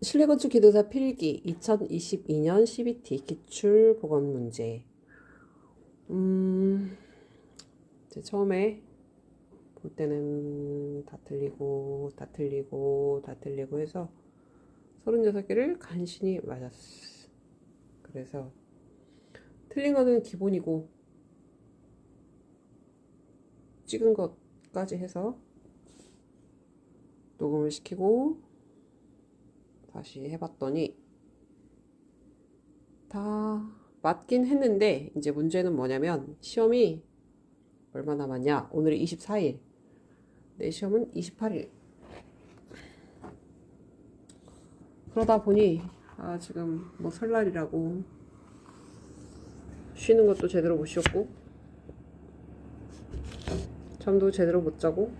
실내건축 기능사 필기 2022년 CBT 기출 보건 문제. 이제 처음에 볼 때는 다 틀리고 해서 36개를 간신히 맞았어. 그래서 틀린 거는 기본이고 찍은 것까지 해서 녹음을 시키고 다시 해봤더니 다 맞긴 했는데, 이제 문제는 뭐냐면 시험이 얼마 남았냐. 오늘이 24일, 내 시험은 28일. 그러다 보니 지금 뭐 설날이라고 쉬는 것도 제대로 못 쉬었고 잠도 제대로 못 자고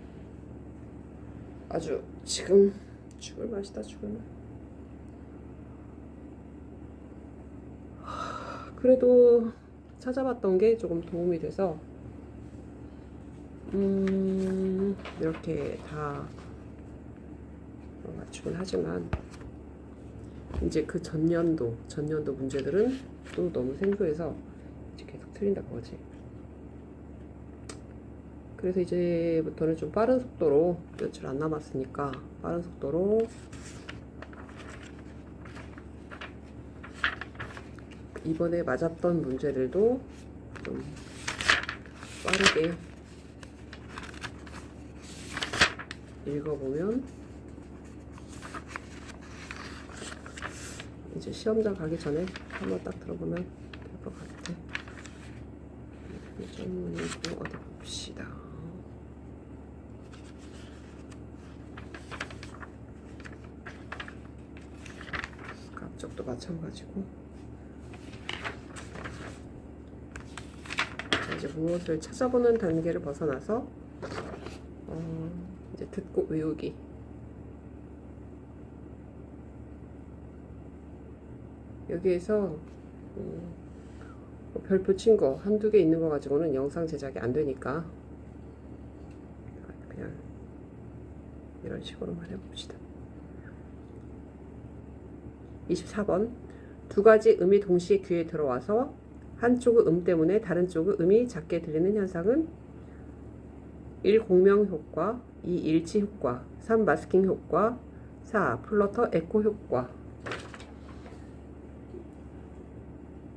아주 지금 죽을 맛이다. 죽을 맛. 그래도 찾아봤던 게 조금 도움이 돼서 이렇게 다 맞추긴 하지만 이제 그 전년도 문제들은 또 너무 생소해서 이제 계속 틀린다 그거지. 그래서 이제부터는 좀 빠른 속도로, 며칠 안 남았으니까 빠른 속도로 이번에 맞았던 문제들도 좀 빠르게 읽어보면 이제 시험장 가기 전에 한번 딱 들어보면 될 것 같아. 좀 어디 봅시다. 앞쪽도 마찬가지고. 이제 무엇을 찾아보는 단계를 벗어나서 이제 듣고 외우기. 여기에서 별 붙인 거 한두 개 있는 거 가지고는 영상 제작이 안 되니까 그냥 이런 식으로만 해봅시다. 24번. 두 가지 음이 동시에 귀에 들어와서 한쪽의 음 때문에 다른 쪽의 음이 작게 들리는 현상은 1. 공명 효과, 2. 일치 효과, 3. 마스킹 효과, 4. 플러터 에코 효과.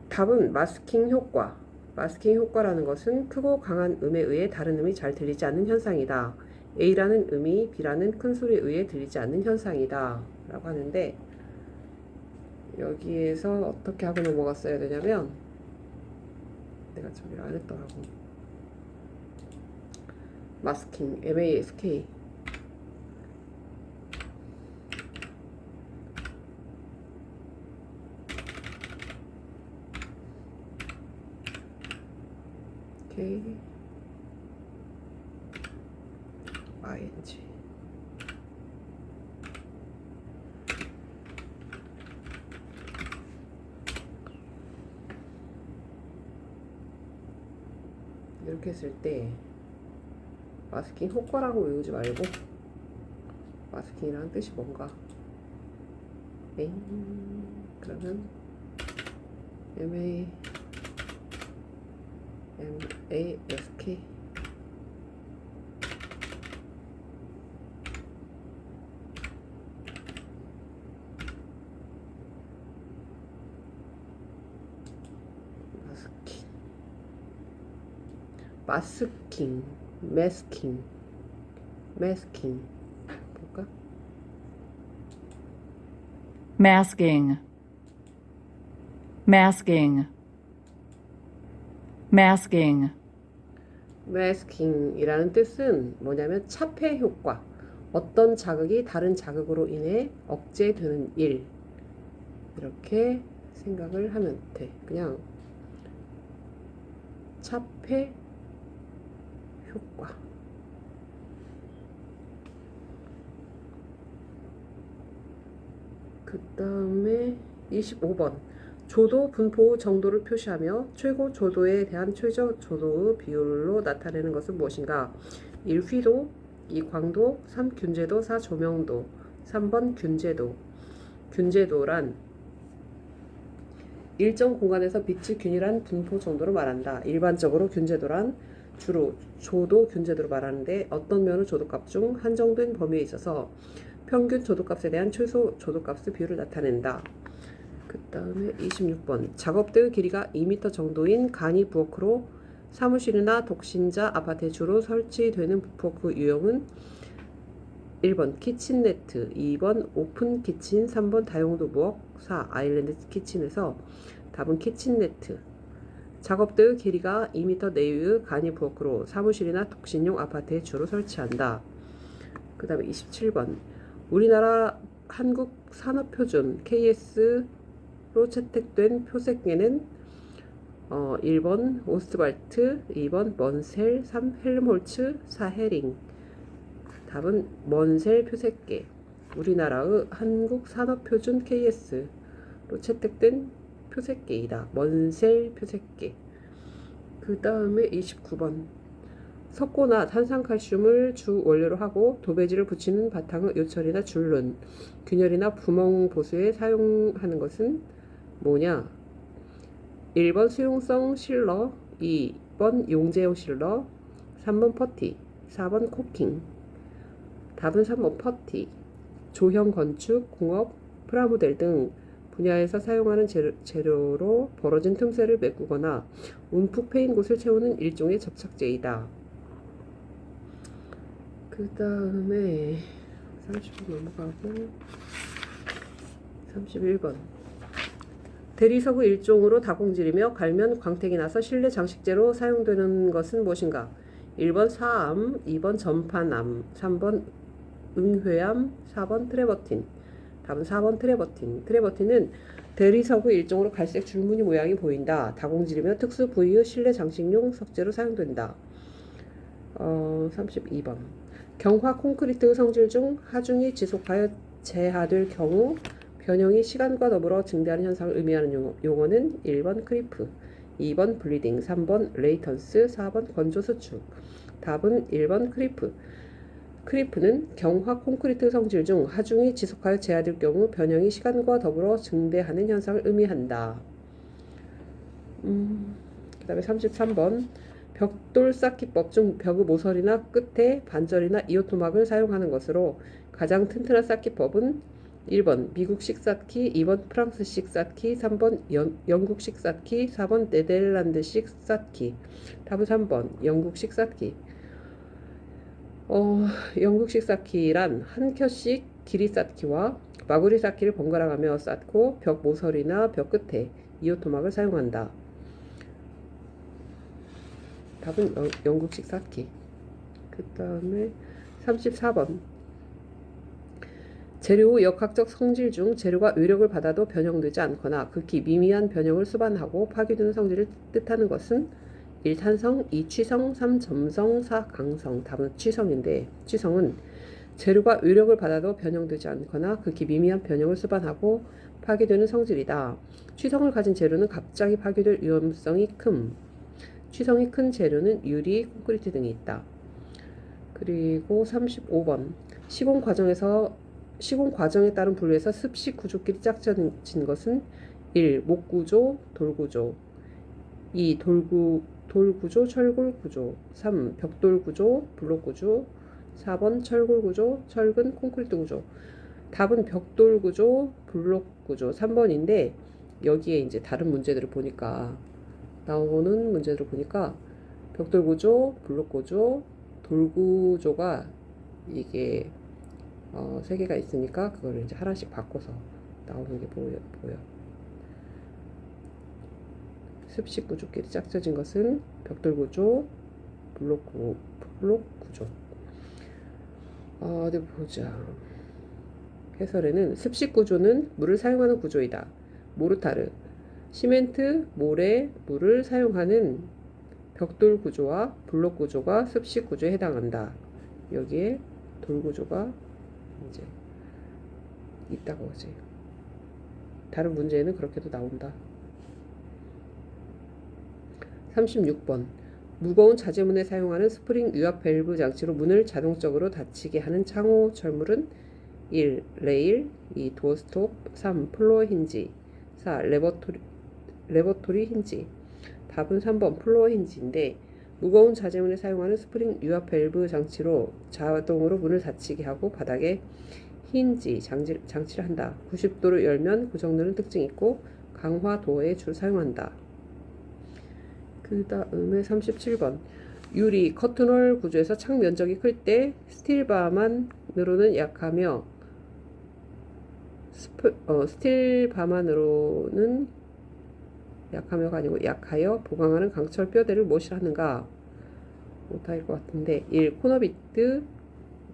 답은 마스킹 효과. 마스킹 효과라는 것은 크고 강한 음에 의해 다른 음이 잘 들리지 않는 현상이다. A라는 음이 B라는 큰 소리에 의해 들리지 않는 현상이다 라고 하는데, 여기에서 어떻게 하고 넘어갔어야 되냐면, 내가 저기를 안 했더라고. 마스킹, MASK. 오케이. ING. 이렇게 했을 때 마스킹 효과라고 외우지 말고 마스킹이라는 뜻이 뭔가. 그러면 MASK. 마스킹, 매스킹 볼까? Masking. Masking. Masking. 매스킹이라는 뜻은 뭐냐면 차폐 효과. 어떤 자극이 다른 자극으로 인해 억제되는 일. 이렇게 생각을 하면 돼. 그냥 차폐 효과. 그 다음에 25번. 조도 분포 정도를 표시하며 최고 조도에 대한 최저 조도의 비율로 나타내는 것은 무엇인가? 1. 휘도, 2. 광도, 3. 균제도, 4. 조명도. 3번 균제도. 균제도란 일정 공간에서 빛의 균일한 분포 정도로 말한다. 일반적으로 균제도란 주로 조도 균제도로 말하는데 어떤 면의 조도값 중 한정된 범위에 있어서 평균 조도값에 대한 최소 조도값의 비율을 나타낸다. 그 다음에 26번 작업대의 길이가 2m 정도인 간이 부엌으로 사무실이나 독신자 아파트에 주로 설치되는 부엌 유형은 1번 키친네트, 2번 오픈 키친, 3번 다용도 부엌, 4 아일랜드 키친에서 답은 키친네트. 작업대의 길이가 2m 내외의 간이 부엌으로 사무실이나 독신용 아파트에 주로 설치한다. 그 다음에 27번 우리나라 한국산업표준 KS로 채택된 표색계는 1번 오스트발트, 2번 먼셀, 3 헬름홀츠, 4 헤링. 답은 먼셀 표색계. 우리나라의 한국산업표준 KS로 채택된 표색계이다. 먼셀 표색계. 그 다음에 29번 석고나 탄산칼슘을 주 원료로 하고 도배지를 붙이는 바탕의 요철이나 줄눈, 균열이나 구멍 보수에 사용하는 것은 뭐냐? 1번 수용성 실러, 2번 용제용 실러, 3번 퍼티, 4번 코킹. 답은 3번 퍼티. 조형 건축, 공업, 프라모델 등 분야에서 사용하는 재료로 벌어진 틈새를 메꾸거나 움푹 패인 곳을 채우는 일종의 접착제이다. 그 다음에 30번 넘어가고 31번 대리석의 일종으로 다공질이며 갈면 광택이 나서 실내 장식재로 사용되는 것은 무엇인가? 1번 사암, 2번 전파암, 3번 응회암, 4번 트레버틴. 답은 4번 트레버틴. 트레버틴은 대리석의 일종으로 갈색 줄무늬 모양이 보인다. 다공질이며 특수 부위의 실내 장식용 석재로 사용된다. 32번 경화 콘크리트의 성질 중 하중이 지속하여 재하될 경우 변형이 시간과 더불어 증대하는 현상을 의미하는 용어는 1번 크리프, 2번 블리딩, 3번 레이턴스, 4번 건조 수축. 답은 1번 크리프. 크리프는 경화 콘크리트 성질 중 하중이 지속하여 재하될 경우 변형이 시간과 더불어 증대하는 현상을 의미한다. 그 다음에 33번 벽돌 쌓기법 중 벽의 모서리나 끝에 반절이나 이오토막을 사용하는 것으로 가장 튼튼한 쌓기법은 1번 미국식 쌓기, 2번 프랑스식 쌓기, 3번 영국식 쌓기, 4번 네덜란드식 쌓기. 답은 3번 영국식 쌓기. 영국식 쌓기란 한 켜씩 길이 쌓기와 마구리 쌓기를 번갈아 가며 쌓고 벽 모서리나 벽 끝에 이오토막을 사용한다. 답은 영국식 쌓기. 그 다음에 34번 재료의 역학적 성질 중 재료가 외력을 받아도 변형되지 않거나 극히 미미한 변형을 수반하고 파괴되는 성질을 뜻하는 것은 1. 탄성, 2. 취성, 3. 점성, 4. 강성. 답은 취성인데 취성은 재료가 외력을 받아도 변형되지 않거나 극히 미미한 변형을 수반하고 파괴되는 성질이다. 취성을 가진 재료는 갑자기 파괴될 위험성이 큼. 취성이 큰 재료는 유리, 콘크리트 등이 있다. 그리고 35번 시공 과정에 따른 분류에서 습식 구조끼리 짝져진 것은 1. 목구조, 돌구조, 2. 돌구조, 철골구조, 3. 벽돌구조, 블록구조, 4번 철골구조, 철근, 콘크리트 구조. 답은 벽돌구조, 블록구조 3번인데 여기에 이제 다른 문제들을 보니까 나오는 문제들을 보니까 벽돌구조, 블록구조, 돌구조가 이게 3개가 있으니까 그거를 이제 하나씩 바꿔서 나오는 게 보여. 습식 구조끼리 짝져진 것은 벽돌구조, 블록구조. 어디 보자. 해설에는 습식 구조는 물을 사용하는 구조이다. 모르타르, 시멘트, 모래, 물을 사용하는 벽돌 구조와 블록 구조가 습식 구조에 해당한다. 여기에 돌 구조가 이제 있다고 하지. 다른 문제에는 그렇게도 나온다. 36번 무거운 자재문에 사용하는 스프링 유압 밸브 장치로 문을 자동적으로 닫히게 하는 창호 철물은 1. 레일 2. 도어스톱 3. 플로어 힌지 4. 레버토리 힌지. 답은 3번 플로어 힌지인데 무거운 자재문에 사용하는 스프링 유압 밸브 장치로 자동으로 문을 닫히게 하고 바닥에 힌지 장치를 한다. 90도로 열면 고정되는 특징이 있고 강화 도어에 주로 사용한다. 그 다음에 37번 유리 커튼홀 구조에서 창 면적이 클 때 스틸바만으로는 약하며 스틸바만으로는 약하며가 아니고 약하여 보강하는 강철 뼈대를 무엇이라 하는가? 오타일 것 같은데 1. 코너비트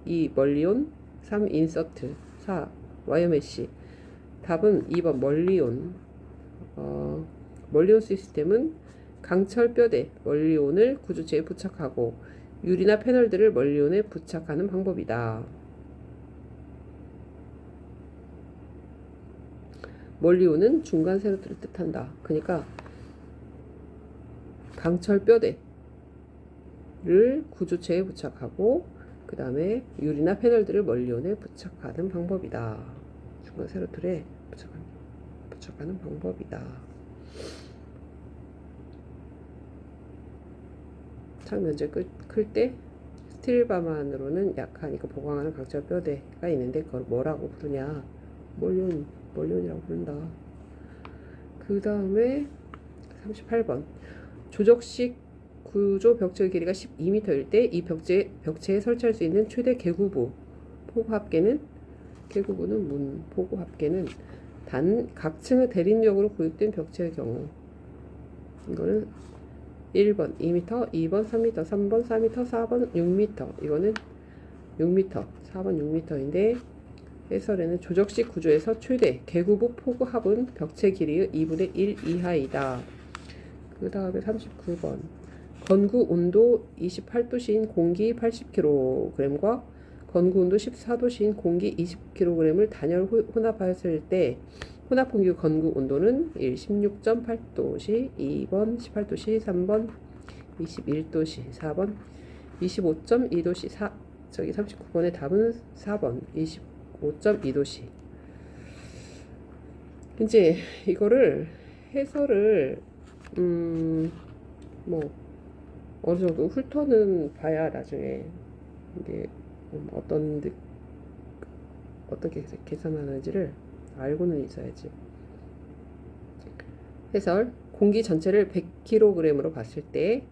2. 멀리온 3. 인서트 4. 와이어메쉬. 답은 2번 멀리온. 멀리온 시스템은 강철 뼈대 멀리온을 구조체에 부착하고 유리나 패널들을 멀리온에 부착하는 방법이다. 멀리온은 중간 세로트를 뜻한다. 그러니까 강철 뼈대를 구조체에 부착하고 그 다음에 유리나 패널들을 멀리온에 부착하는 방법이다. 중간 세로트에 부착하는 방법이다. 창 면적이 클 때 스틸바만으로는 약하니까 보강하는 강철 뼈대가 있는데 그걸 뭐라고 부르냐? 멀리온이라고 부른다. 그 다음에 38번 조적식 구조 벽체 길이가 12m일 때 이 벽체에 설치할 수 있는 최대 계구부 포구 합계는 포구 합계는 단 각층의 대립력으로 구입된 벽체의 경우 이거는 1번 2m, 2번 3m, 3번 4m, 4번 6m. 이거는 6m, 4번 6m인데 해설에는 조적식 구조에서 최대 계구부 포구 합은 벽체 길이의 2분의 1 이하이다. 그 다음에 39번 건구 온도 28도씨인 공기 80kg과 건구 온도 14도씨인 공기 20kg을 단열 혼합하였을 때 혼합 공기 건구 온도는 1. 16.8도씨 2번 18도씨 3번 21도씨 4번 25.2도씨 39번의 답은 4번 25.2도씨. 이제 이거를 해설을 뭐 어느 정도 훑어는 봐야 나중에 이게 어떻게 계산하는지를 알고는 있어야지. 해설 공기 전체를 100kg으로 봤을 때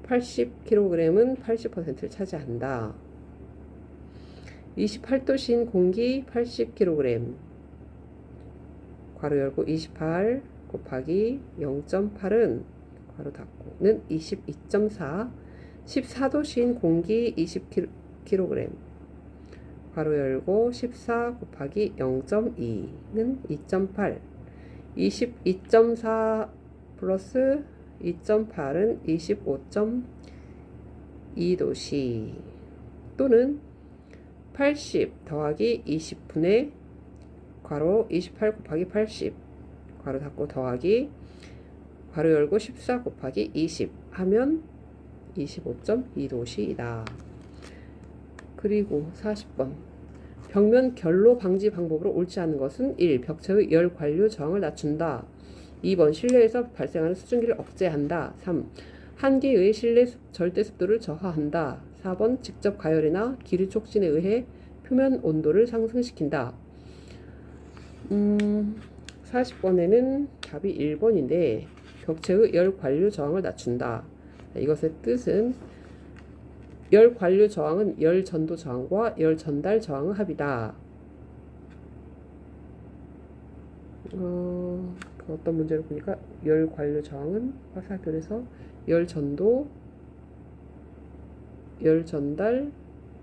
80kg은 80%를 차지한다. 28도씨인 공기 80kg 괄호 열고 28 곱하기 0.8은 괄호 닫고는 22.4 14도씨인 공기 20kg 괄호 열고 14 곱하기 0.2는 2.8 22.4 플러스 2.8은 25.2도씨 또는 80 더하기 20분의 괄호 28 곱하기 80 괄호 닫고 더하기 괄호 열고 14 곱하기 20 하면 25.2도씨이다. 그리고 40번 벽면 결로 방지 방법으로 옳지 않은 것은 1. 벽체의 열 관류 저항을 낮춘다. 2번 실내에서 발생하는 수증기를 억제한다. 3. 한계의 실내 절대 습도를 저하한다. 4번 직접 가열이나 기류 촉진에 의해 표면 온도를 상승시킨다. 40번에는 답이 1번인데 벽체의 열 관류 저항을 낮춘다. 이것의 뜻은 열 관류 저항은 열 전도 저항과 열 전달 저항의 합이다. 어떤 문제를 보니까 열 관류 저항은 화살표에서 열 전도, 열 전달,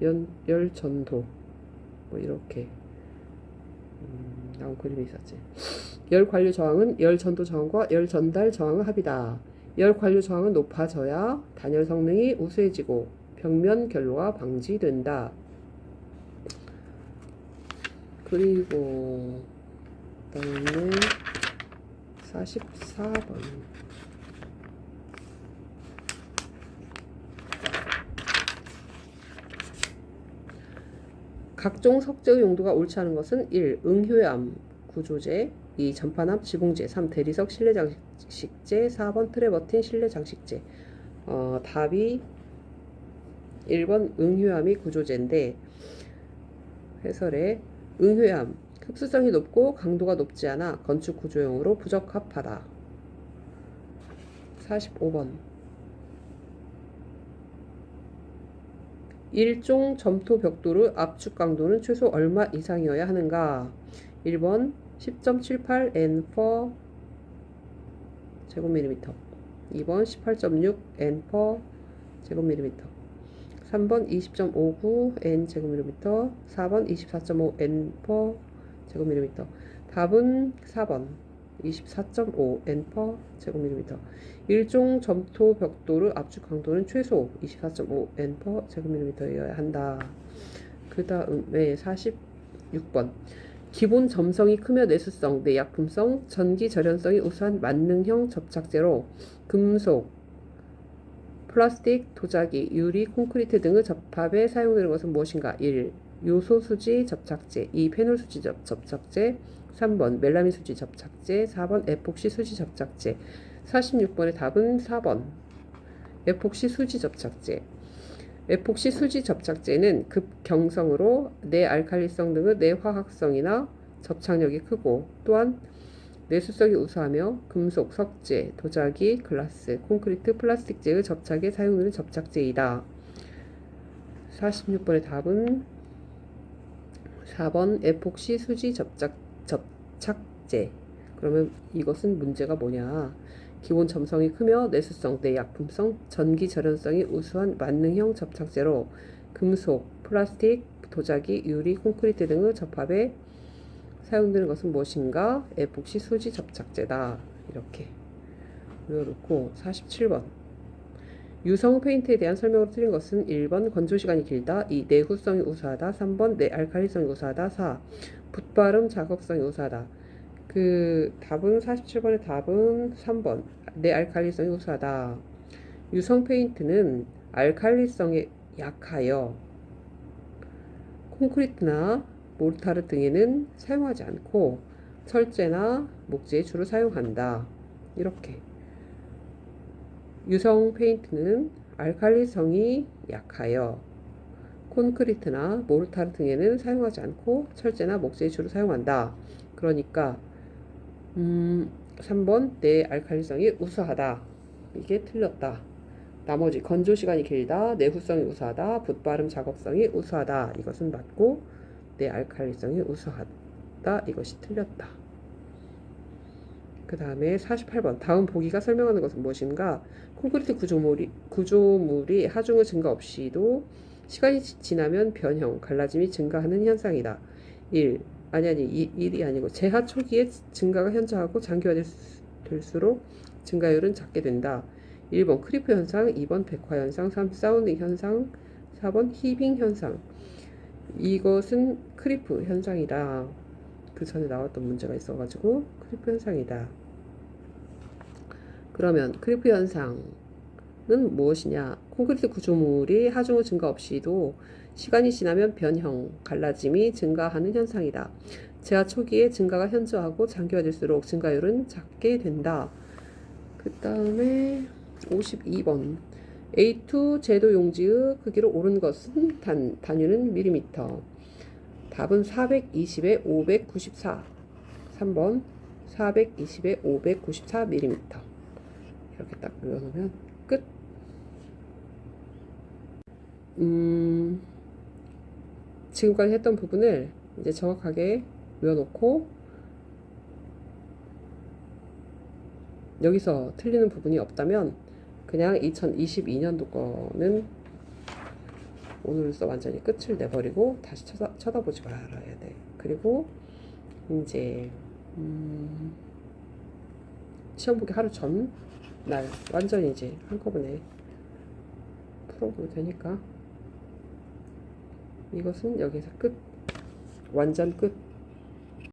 열 전도 뭐 이렇게 나온 그림이 있었지. 열 관류 저항은 열 전도 저항과 열 전달 저항의 합이다. 열 관류 저항은 높아져야 단열 성능이 우수해지고 벽면 결로가 방지된다. 그리고 그다음에 44번 각종 석재의 용도가 옳지 않은 것은 1. 응효암 구조재, 2. 전파납 지공재, 3. 대리석 실내 장식재, 4번 트래버틴 실내 장식재. 답이 1번 응효암이 구조재인데 해설에 응효암 흡수성이 높고 강도가 높지 않아 건축 구조용으로 부적합하다. 45번 일종 점토 벽돌의 압축 강도는 최소 얼마 이상이어야 하는가? 1번 10.78 N/제곱밀리미터, 2번 18.6 N/제곱밀리미터, 3번 20.59 N/제곱밀리미터, 4번 24.5 N/제곱밀리미터. 답은 4번 24.5 N/제곱밀리미터. 일종 점토 벽돌의 압축 강도는 최소 24.5 N/제곱밀리미터여야 한다. 그 다음에 46번 기본 점성이 크며 내수성, 내약품성, 전기 절연성이 우수한 만능형 접착제로 금속, 플라스틱, 도자기, 유리, 콘크리트 등의 접합에 사용되는 것은 무엇인가? 1. 요소 수지 접착제, 2. 페놀 수지 접착제, 3번 멜라민 수지 접착제, 4번 에폭시 수지 접착제. 46번의 답은 4번 에폭시 수지 접착제. 에폭시 수지 접착제는 급경성으로 내알칼리성 등의 내화학성이나 접착력이 크고 또한 내수성이 우수하며 금속, 석재, 도자기, 글라스, 콘크리트, 플라스틱재의 접착에 사용되는 접착제이다. 46번의 답은 4번 에폭시 수지 접착제. 그러면 이것은 문제가 뭐냐? 기본 점성이 크며 내수성, 내약품성, 전기 절연성이 우수한 만능형 접착제로 금속, 플라스틱, 도자기, 유리, 콘크리트 등의 접합에 사용되는 것은 무엇인가? 에폭시 수지 접착제다. 이렇게 외워놓고 47번 유성 페인트에 대한 설명으로 틀린 것은 1번 건조시간이 길다, 2. 내후성이 우수하다, 3번 내알칼리성이 우수하다, 4. 붓바름 작업성이 우수하다. 그 답은 47번의 답은 3번 내알칼리성이 우수하다. 유성 페인트는 알칼리성에 약하여 콘크리트나 모르타르 등에는 사용하지 않고 철제나 목재에 주로 사용한다. 이렇게 유성 페인트는 알칼리성이 약하여 콘크리트나 모르타르 등에는 사용하지 않고 철제나 목재에 주로 사용한다. 그러니까 3번 내알칼리성이 우수하다. 이게 틀렸다. 나머지 건조시간이 길다, 내후성이 우수하다, 붓바름 작업성이 우수하다. 이것은 맞고 내알칼리성이 우수하다. 이것이 틀렸다. 그 다음에 48번 다음 보기가 설명하는 것은 무엇인가? 콘크리트 구조물이 하중의 증가 없이도 시간이 지나면 변형, 갈라짐이 증가하는 현상이다. 1. 일이 아니고 재하 초기에 증가가 현저하고 장기화될수록 증가율은 작게 된다. 1번 크리프 현상, 2번 백화 현상, 3. 사운딩 현상, 4번 히빙 현상. 이것은 크리프 현상이다. 그 전에 나왔던 문제가 있어가지고 크리프 현상이다. 그러면 크리프 현상은 무엇이냐? 콘크리트 구조물이 하중의 증가 없이도 시간이 지나면 변형, 갈라짐이 증가하는 현상이다. 재하 초기에 증가가 현저하고 장기화될수록 증가율은 작게 된다. 그 다음에 52번 A2 제도 용지의 크기로 옳은 것은 단위는 밀리미터. 답은 420에 594. 3번 420에 594mm. 이렇게 딱 외워놓으면 끝. 지금까지 했던 부분을 이제 정확하게 외워놓고 여기서 틀리는 부분이 없다면 그냥 2022년도 거는 오늘로써 완전히 끝을 내버리고 다시 쳐다보지 말아야 돼. 그리고 이제 시험 보기 하루 전 날 완전히 이제 한꺼번에 풀어보면 되니까 이것은 여기서 끝. 완전 끝.